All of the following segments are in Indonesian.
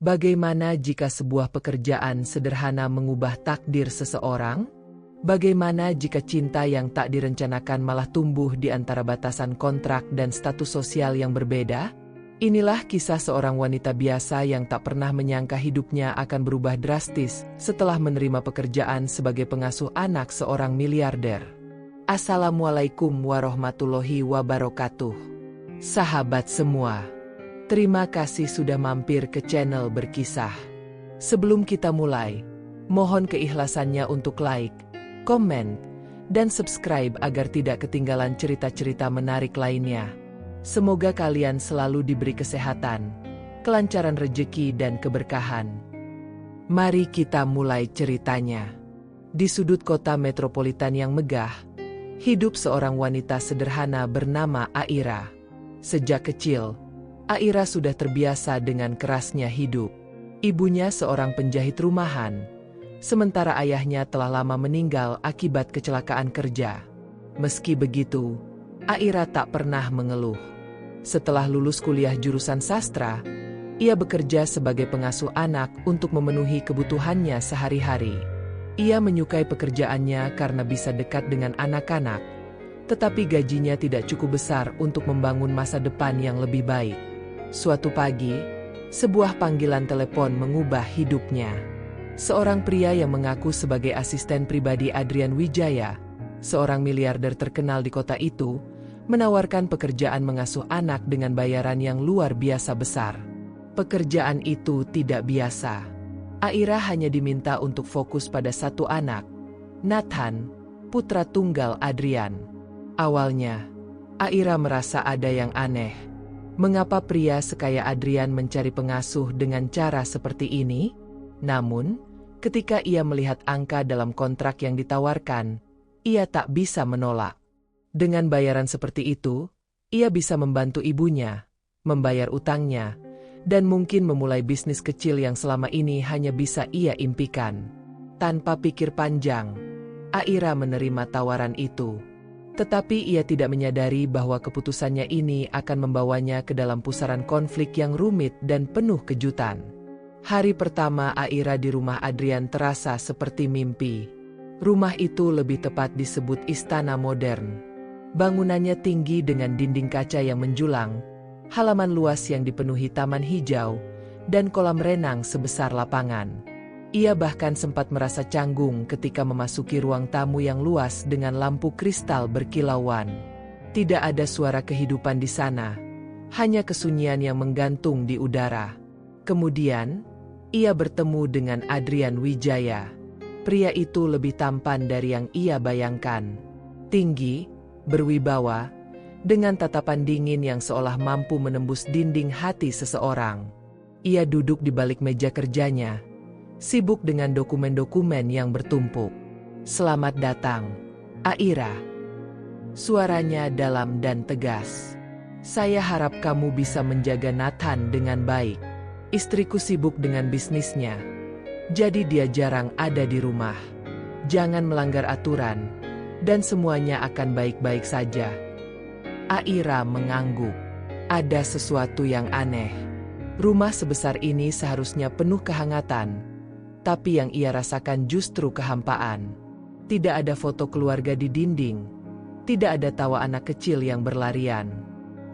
Bagaimana jika sebuah pekerjaan sederhana mengubah takdir seseorang? Bagaimana jika cinta yang tak direncanakan malah tumbuh di antara batasan kontrak dan status sosial yang berbeda? Inilah kisah seorang wanita biasa yang tak pernah menyangka hidupnya akan berubah drastis setelah menerima pekerjaan sebagai pengasuh anak seorang miliarder. Assalamualaikum warahmatullahi wabarakatuh. Sahabat semua, terima kasih sudah mampir ke channel Berkisah. Sebelum kita mulai, mohon keikhlasannya untuk like, komen, dan subscribe agar tidak ketinggalan cerita-cerita menarik lainnya. Semoga kalian selalu diberi kesehatan, kelancaran rezeki dan keberkahan. Mari kita mulai ceritanya. Di sudut kota metropolitan yang megah, hidup seorang wanita sederhana bernama Aira. Sejak kecil, Aira sudah terbiasa dengan kerasnya hidup. Ibunya seorang penjahit rumahan, sementara ayahnya telah lama meninggal akibat kecelakaan kerja. Meski begitu, Aira tak pernah mengeluh. Setelah lulus kuliah jurusan sastra, ia bekerja sebagai pengasuh anak untuk memenuhi kebutuhannya sehari-hari. Ia menyukai pekerjaannya karena bisa dekat dengan anak-anak, tetapi gajinya tidak cukup besar untuk membangun masa depan yang lebih baik. Suatu pagi, sebuah panggilan telepon mengubah hidupnya. Seorang pria yang mengaku sebagai asisten pribadi Adrian Wijaya, seorang miliarder terkenal di kota itu, menawarkan pekerjaan mengasuh anak dengan bayaran yang luar biasa besar. Pekerjaan itu tidak biasa. Aira hanya diminta untuk fokus pada satu anak, Nathan, putra tunggal Adrian. Awalnya, Aira merasa ada yang aneh. Mengapa pria sekaya Adrian mencari pengasuh dengan cara seperti ini? Namun, ketika ia melihat angka dalam kontrak yang ditawarkan, ia tak bisa menolak. Dengan bayaran seperti itu, ia bisa membantu ibunya, membayar utangnya, dan mungkin memulai bisnis kecil yang selama ini hanya bisa ia impikan. Tanpa pikir panjang, Aira menerima tawaran itu. Tetapi ia tidak menyadari bahwa keputusannya ini akan membawanya ke dalam pusaran konflik yang rumit dan penuh kejutan. Hari pertama Aira di rumah Adrian terasa seperti mimpi. Rumah itu lebih tepat disebut istana modern. Bangunannya tinggi dengan dinding kaca yang menjulang, halaman luas yang dipenuhi taman hijau, dan kolam renang sebesar lapangan. Ia bahkan sempat merasa canggung ketika memasuki ruang tamu yang luas dengan lampu kristal berkilauan. Tidak ada suara kehidupan di sana, hanya kesunyian yang menggantung di udara. Kemudian, ia bertemu dengan Adrian Wijaya. Pria itu lebih tampan dari yang ia bayangkan. Tinggi, berwibawa, dengan tatapan dingin yang seolah mampu menembus dinding hati seseorang. Ia duduk di balik meja kerjanya, sibuk dengan dokumen-dokumen yang bertumpuk. "Selamat datang, Aira." Suaranya dalam dan tegas. "Saya harap kamu bisa menjaga Nathan dengan baik. Istriku sibuk dengan bisnisnya, jadi dia jarang ada di rumah. Jangan melanggar aturan, dan semuanya akan baik-baik saja." Aira mengangguk. Ada sesuatu yang aneh. Rumah sebesar ini seharusnya penuh kehangatan, tapi yang ia rasakan justru kehampaan. Tidak ada foto keluarga di dinding, tidak ada tawa anak kecil yang berlarian.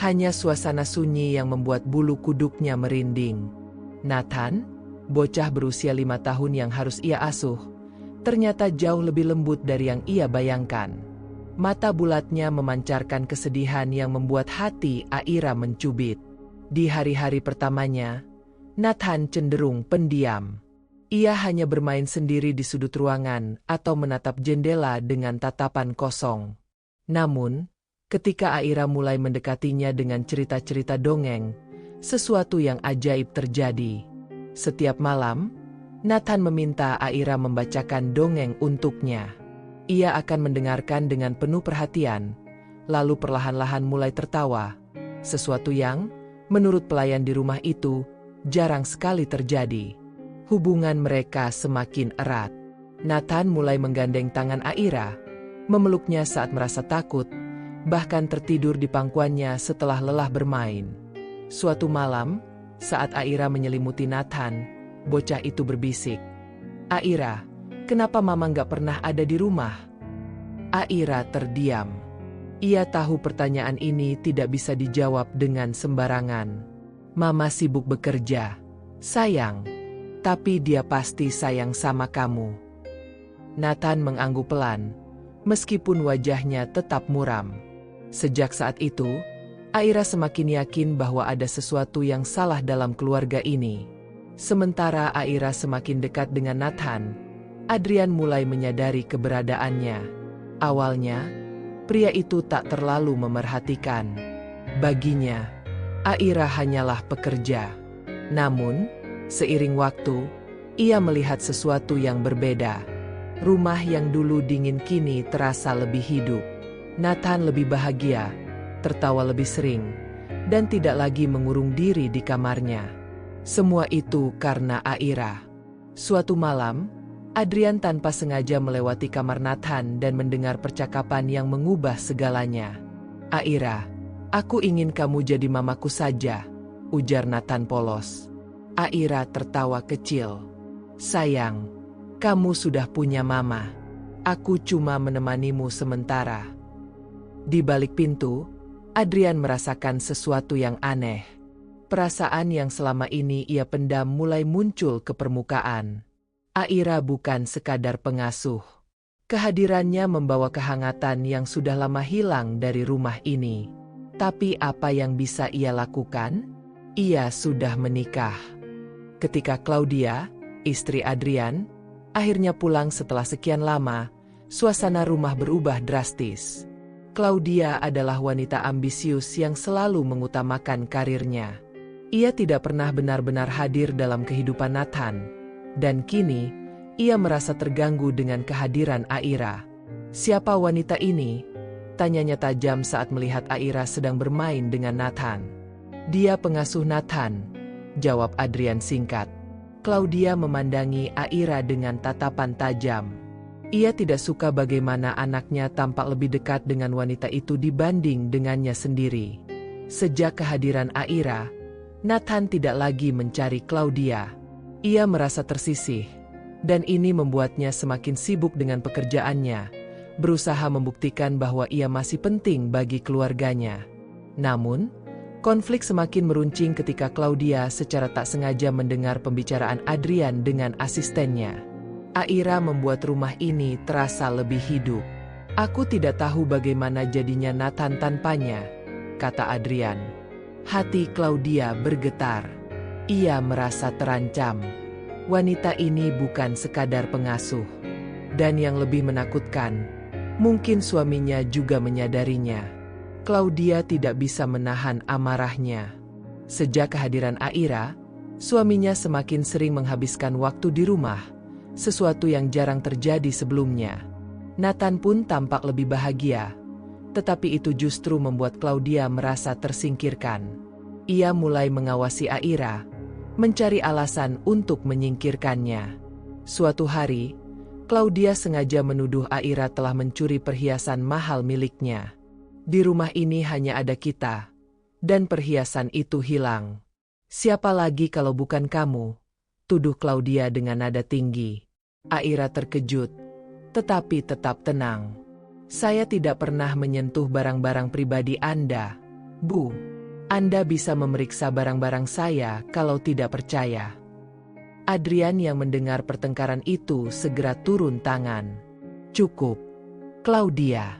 Hanya suasana sunyi yang membuat bulu kuduknya merinding. Nathan, bocah berusia 5 tahun yang harus ia asuh, ternyata jauh lebih lembut dari yang ia bayangkan. Mata bulatnya memancarkan kesedihan yang membuat hati Aira mencubit. Di hari-hari pertamanya, Nathan cenderung pendiam. Ia hanya bermain sendiri di sudut ruangan atau menatap jendela dengan tatapan kosong. Namun, ketika Aira mulai mendekatinya dengan cerita-cerita dongeng, sesuatu yang ajaib terjadi. Setiap malam, Nathan meminta Aira membacakan dongeng untuknya. Ia akan mendengarkan dengan penuh perhatian, lalu perlahan-lahan mulai tertawa. Sesuatu yang, menurut pelayan di rumah itu, jarang sekali terjadi. Hubungan mereka semakin erat. Nathan mulai menggandeng tangan Aira, memeluknya saat merasa takut, bahkan tertidur di pangkuannya setelah lelah bermain. Suatu malam, Saat Aira menyelimuti Nathan, bocah itu berbisik, "Aira, kenapa Mama nggak pernah ada di rumah?" Aira terdiam. Ia tahu pertanyaan ini tidak bisa dijawab dengan sembarangan. "Mama sibuk bekerja, sayang. Tapi dia pasti sayang sama kamu." Nathan mengangguk pelan, meskipun wajahnya tetap muram. Sejak saat itu, Aira semakin yakin bahwa ada sesuatu yang salah dalam keluarga ini. Sementara Aira semakin dekat dengan Nathan, Adrian mulai menyadari keberadaannya. Awalnya, pria itu tak terlalu memerhatikan. Baginya, Aira hanyalah pekerja. Namun, seiring waktu, ia melihat sesuatu yang berbeda. Rumah yang dulu dingin kini terasa lebih hidup. Nathan lebih bahagia, tertawa lebih sering, dan tidak lagi mengurung diri di kamarnya. Semua itu karena Aira. Suatu malam, Adrian tanpa sengaja melewati kamar Nathan dan mendengar percakapan yang mengubah segalanya. "Aira, aku ingin kamu jadi mamaku saja," ujar Nathan polos. Aira tertawa kecil. "Sayang, kamu sudah punya mama. Aku cuma menemanimu sementara." Di balik pintu, Adrian merasakan sesuatu yang aneh. Perasaan yang selama ini ia pendam mulai muncul ke permukaan. Aira bukan sekadar pengasuh. Kehadirannya membawa kehangatan yang sudah lama hilang dari rumah ini. Tapi apa yang bisa ia lakukan? Ia sudah menikah. Ketika Claudia, istri Adrian, akhirnya pulang setelah sekian lama, suasana rumah berubah drastis. Claudia adalah wanita ambisius yang selalu mengutamakan karirnya. Ia tidak pernah benar-benar hadir dalam kehidupan Nathan, dan kini ia merasa terganggu dengan kehadiran Aira. "Siapa wanita ini?" tanyanya tajam saat melihat Aira sedang bermain dengan Nathan. "Dia pengasuh Nathan," jawab Adrian singkat. Claudia memandangi Aira dengan tatapan tajam. Ia tidak suka bagaimana anaknya tampak lebih dekat dengan wanita itu dibanding dengannya sendiri. Sejak kehadiran Aira, Nathan tidak lagi mencari Claudia. Ia merasa tersisih, dan ini membuatnya semakin sibuk dengan pekerjaannya, berusaha membuktikan bahwa ia masih penting bagi keluarganya. Namun, konflik semakin meruncing ketika Claudia secara tak sengaja mendengar pembicaraan Adrian dengan asistennya. "Aira membuat rumah ini terasa lebih hidup. Aku tidak tahu bagaimana jadinya Nathan tanpanya," kata Adrian. Hati Claudia bergetar. Ia merasa terancam. Wanita ini bukan sekadar pengasuh. Dan yang lebih menakutkan, mungkin suaminya juga menyadarinya. Claudia tidak bisa menahan amarahnya. Sejak kehadiran Aira, suaminya semakin sering menghabiskan waktu di rumah, sesuatu yang jarang terjadi sebelumnya. Nathan pun tampak lebih bahagia, tetapi itu justru membuat Claudia merasa tersingkirkan. Ia mulai mengawasi Aira, mencari alasan untuk menyingkirkannya. Suatu hari, Claudia sengaja menuduh Aira telah mencuri perhiasan mahal miliknya. "Di rumah ini hanya ada kita, dan perhiasan itu hilang. Siapa lagi kalau bukan kamu?" tuduh Claudia dengan nada tinggi. Aira terkejut, tetapi tetap tenang. "Saya tidak pernah menyentuh barang-barang pribadi Anda, Bu. Anda bisa memeriksa barang-barang saya kalau tidak percaya." Adrian yang mendengar pertengkaran itu segera turun tangan. "Cukup, Claudia.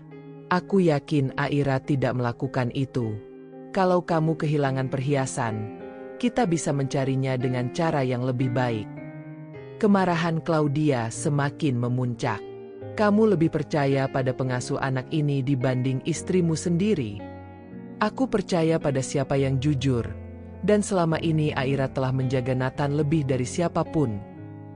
Aku yakin Aira tidak melakukan itu. Kalau kamu kehilangan perhiasan, kita bisa mencarinya dengan cara yang lebih baik." Kemarahan Claudia semakin memuncak. "Kamu lebih percaya pada pengasuh anak ini dibanding istrimu sendiri?" "Aku percaya pada siapa yang jujur, dan selama ini Aira telah menjaga Nathan lebih dari siapapun,"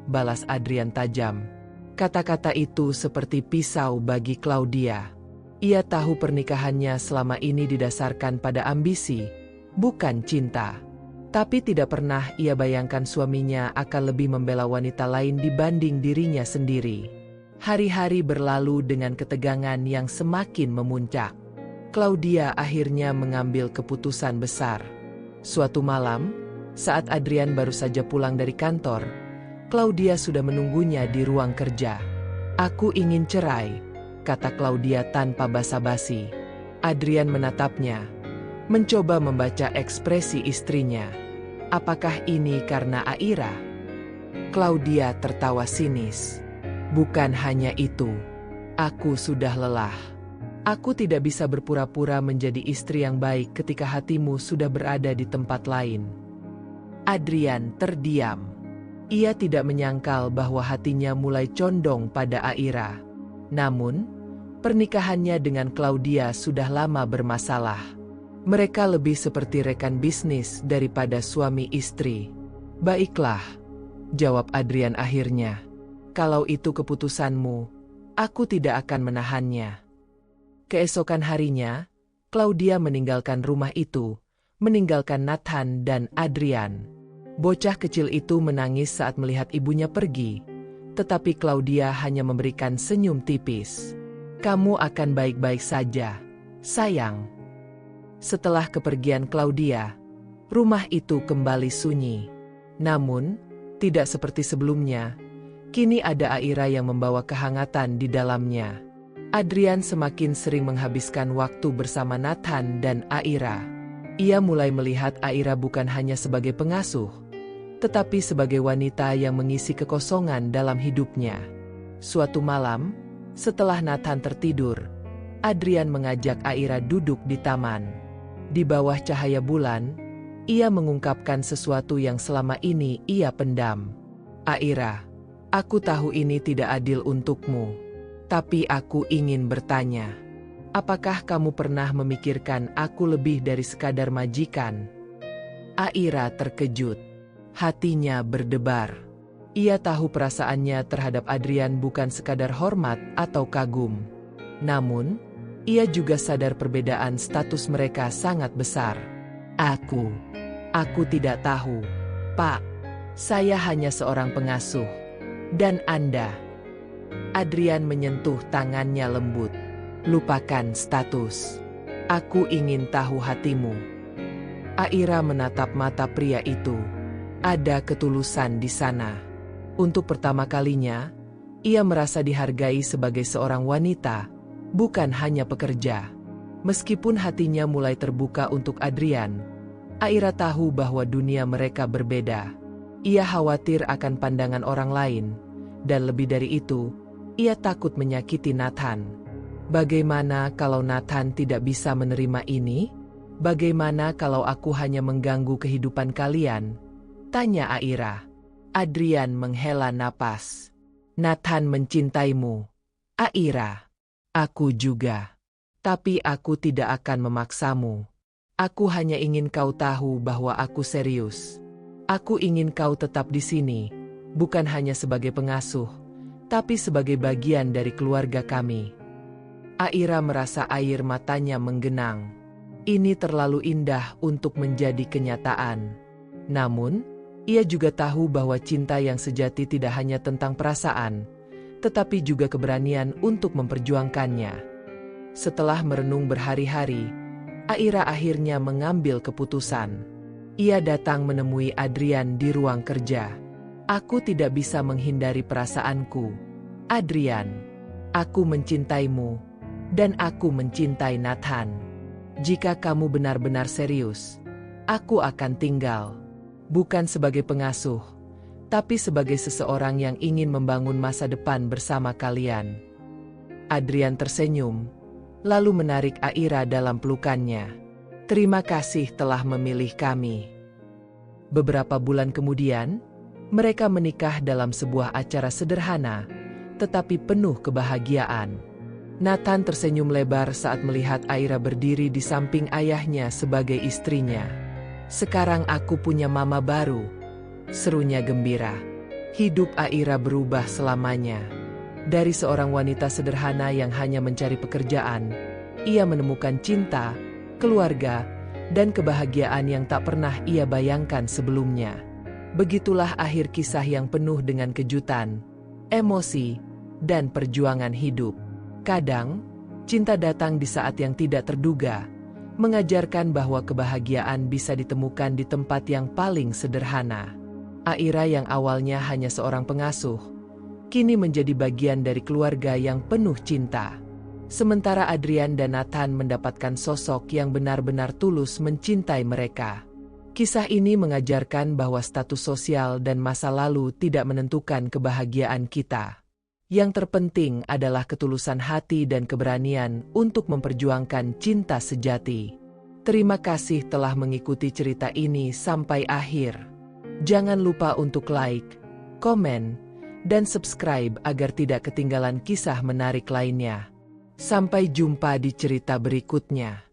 balas Adrian tajam. Kata-kata itu seperti pisau bagi Claudia. Ia tahu pernikahannya selama ini didasarkan pada ambisi, bukan cinta. Tapi tidak pernah ia bayangkan suaminya akan lebih membela wanita lain dibanding dirinya sendiri. Hari-hari berlalu dengan ketegangan yang semakin memuncak. Claudia akhirnya mengambil keputusan besar. Suatu malam, Saat Adrian baru saja pulang dari kantor, Claudia sudah menunggunya di ruang kerja. "Aku ingin cerai," kata Claudia tanpa basa-basi. Adrian menatapnya, mencoba membaca ekspresi istrinya. "Apakah ini karena Aira?" Claudia tertawa sinis. "Bukan hanya itu. Aku sudah lelah. Aku tidak bisa berpura-pura menjadi istri yang baik ketika hatimu sudah berada di tempat lain." Adrian terdiam. Ia tidak menyangkal bahwa hatinya mulai condong pada Aira. Namun, pernikahannya dengan Claudia sudah lama bermasalah. Mereka lebih seperti rekan bisnis daripada suami istri. "Baiklah," jawab Adrian akhirnya. "Kalau itu keputusanmu, aku tidak akan menahannya." Keesokan harinya, Claudia meninggalkan rumah itu, meninggalkan Nathan dan Adrian. Bocah kecil itu menangis saat melihat ibunya pergi, tetapi Claudia hanya memberikan senyum tipis. "Kamu akan baik-baik saja, sayang." Setelah kepergian Claudia, rumah itu kembali sunyi. Namun, tidak seperti sebelumnya, kini ada Aira yang membawa kehangatan di dalamnya. Adrian semakin sering menghabiskan waktu bersama Nathan dan Aira. Ia mulai melihat Aira bukan hanya sebagai pengasuh, tetapi sebagai wanita yang mengisi kekosongan dalam hidupnya. Suatu malam, setelah Nathan tertidur, Adrian mengajak Aira duduk di taman. Di bawah cahaya bulan, ia mengungkapkan sesuatu yang selama ini ia pendam. "Aira, aku tahu ini tidak adil untukmu, tapi aku ingin bertanya. Apakah kamu pernah memikirkan aku lebih dari sekadar majikan?" Aira terkejut. Hatinya berdebar. Ia tahu perasaannya terhadap Adrian bukan sekadar hormat atau kagum. Namun, ia juga sadar perbedaan status mereka sangat besar. Aku tidak tahu, Pak. Saya hanya seorang pengasuh. Dan Anda?" Adrian menyentuh tangannya lembut. "Lupakan status. Aku ingin tahu hatimu." Aira menatap mata pria itu. Ada ketulusan di sana. Untuk pertama kalinya, ia merasa dihargai sebagai seorang wanita, bukan hanya pekerja. Meskipun hatinya mulai terbuka untuk Adrian, Aira tahu bahwa dunia mereka berbeda. Ia khawatir akan pandangan orang lain, dan lebih dari itu, ia takut menyakiti Nathan. "Bagaimana kalau Nathan tidak bisa menerima ini? Bagaimana kalau aku hanya mengganggu kehidupan kalian?" tanya Aira. Adrian menghela napas. "Nathan mencintaimu, Aira. Aku juga. Tapi aku tidak akan memaksamu. Aku hanya ingin kau tahu bahwa aku serius. Aku ingin kau tetap di sini, bukan hanya sebagai pengasuh, tapi sebagai bagian dari keluarga kami." Aira merasa air matanya menggenang. Ini terlalu indah untuk menjadi kenyataan. Namun, ia juga tahu bahwa cinta yang sejati tidak hanya tentang perasaan, tetapi juga keberanian untuk memperjuangkannya. Setelah merenung berhari-hari, Aira akhirnya mengambil keputusan. Ia datang menemui Adrian di ruang kerja. "Aku tidak bisa menghindari perasaanku, Adrian. Aku mencintaimu, dan aku mencintai Nathan. Jika kamu benar-benar serius, aku akan tinggal. Bukan sebagai pengasuh, tapi sebagai seseorang yang ingin membangun masa depan bersama kalian." Adrian tersenyum, lalu menarik Aira dalam pelukannya. "Terima kasih telah memilih kami." Beberapa bulan kemudian, mereka menikah dalam sebuah acara sederhana, tetapi penuh kebahagiaan. Nathan tersenyum lebar saat melihat Aira berdiri di samping ayahnya sebagai istrinya. "Sekarang aku punya mama baru," serunya gembira. Hidup Aira berubah selamanya. Dari seorang wanita sederhana yang hanya mencari pekerjaan, ia menemukan cinta, keluarga, dan kebahagiaan yang tak pernah ia bayangkan sebelumnya. Begitulah akhir kisah yang penuh dengan kejutan, emosi, dan perjuangan hidup. Kadang, cinta datang di saat yang tidak terduga, mengajarkan bahwa kebahagiaan bisa ditemukan di tempat yang paling sederhana. Aira yang awalnya hanya seorang pengasuh, kini menjadi bagian dari keluarga yang penuh cinta. Sementara Adrian dan Nathan mendapatkan sosok yang benar-benar tulus mencintai mereka. Kisah ini mengajarkan bahwa status sosial dan masa lalu tidak menentukan kebahagiaan kita. Yang terpenting adalah ketulusan hati dan keberanian untuk memperjuangkan cinta sejati. Terima kasih telah mengikuti cerita ini sampai akhir. Jangan lupa untuk like, komen, dan subscribe agar tidak ketinggalan kisah menarik lainnya. Sampai jumpa di cerita berikutnya.